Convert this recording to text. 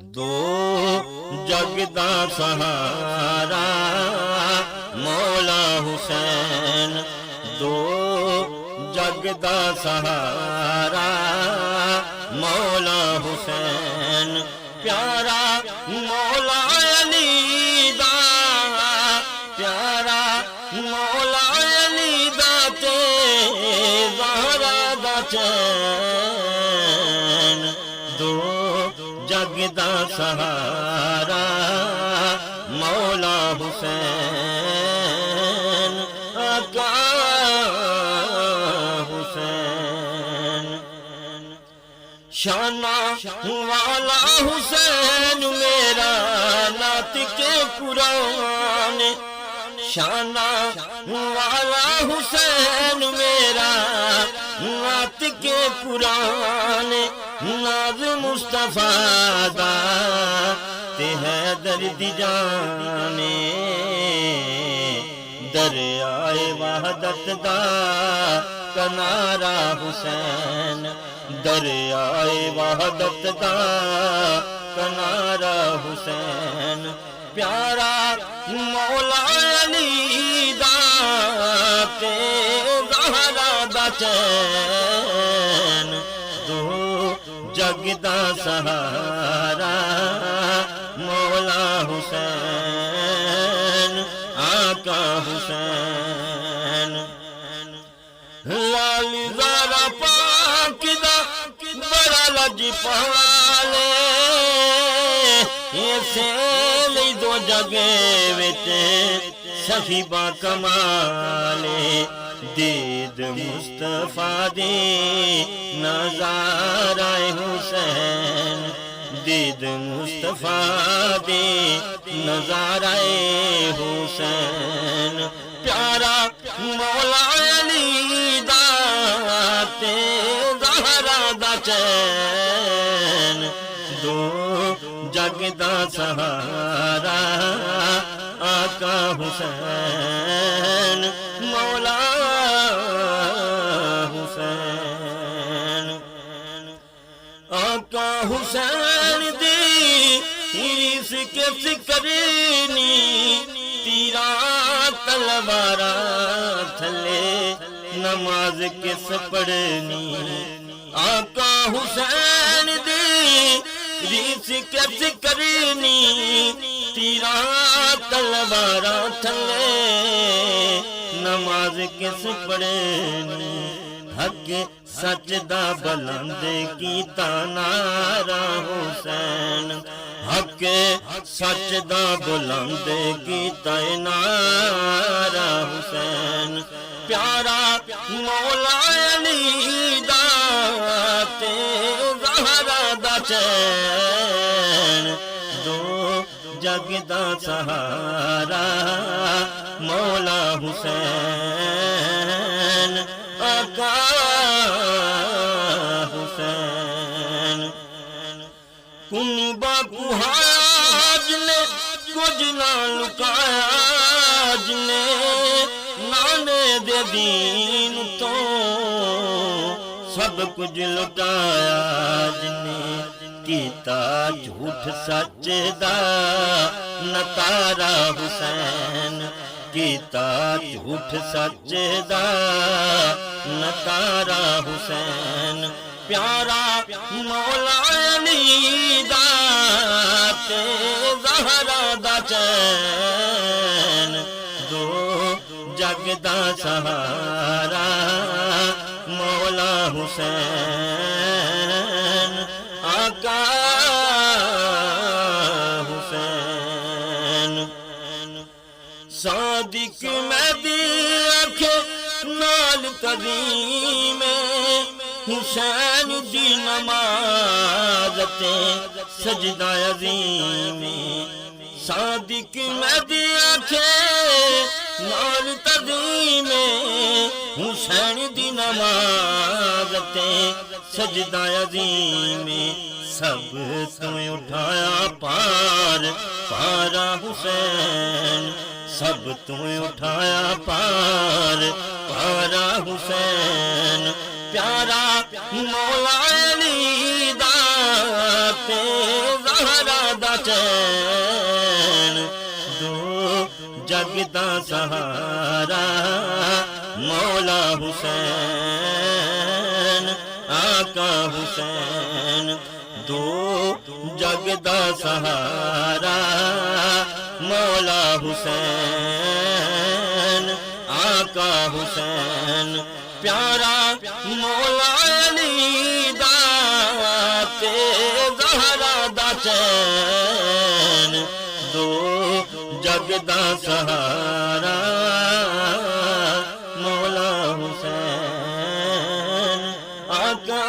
دو جگ دا سہارا مولا حسین، دو جگ دا سہارا مولا حسین، پیارا مولا علی دا، پیارا مولا علی دا تے زہرا دا چین، دو جگ دا سہارا مولا حسین، آقا حسین، شانہ والا حسین میرا ناطق قرآن، شانہ والا حسین میرا ناطق قرآن، ناز مصطفیٰ دا تے حیدر دی جانے، دریائے وحدت دا کنارا حسین، دریائے وحدت دا کنارا حسین، پیارا مولا علی دا تے زہرا دا چین، دو جگ دا سہارا مولا حسین، آقا حسین، لال زارا پاک دا بڑا لجپالے، اسے لی دو جگے وچ سخی با کمالے، دید مصطفیٰ دی نظارہ حسین، دید مصطفیٰ دی نظارہ حسین، پیارا مولا علی دا تے زہرا دا چین، دو جگ دا سہارا آقا حسین، مولا حسین، آقا حسین دی ریس کس کرنی، تیرا تلوارا تھلے نماز کس پڑھنی، آقا حسین دی ریس کس کرنی، تیرا تلوارا تھلے نماز کس پڑھنی، حق سچ دا بلند کیتا نعرہ حسین، حق سچ دا بلند کیتا نعرہ حسین، پیارا مولا علی دا تے زہرا دا چین، دو جگ دا سہارا مولا حسین، آقا حسین، کن باکو حاج نے کچھ نہ لکایا، جنے نانے دے دین تو سب کچھ لٹایا، جنے کیتا جھوٹ سچ دا نتارا حسین، کیتا جھوٹ سچ دا نتارا حسین، پیارا مولا علی دا تے زہرا دا چین، دو جگ دا سہارا مولا حسین، آقا حسین، صادق مہدی آنکھیں نال قدیم، حسین دی نماز تے سجدہ عظیم، صادق مہدی آنکھیں نال قدیم، حسین دی نماز تے سجدہ عظیم، سب تو اٹھایا پار پارا حسین، سب تو اٹھایا پار پارا حسین، پیارا مولا علی دا تے زہرا دا سہارا مولا حسین آقا حسین دو جگ دا سہارا مولا حسین آقا حسین پیارا مولا علی دا تے زہرا دا چین دو جگ دا سہارا مولا حسین آقا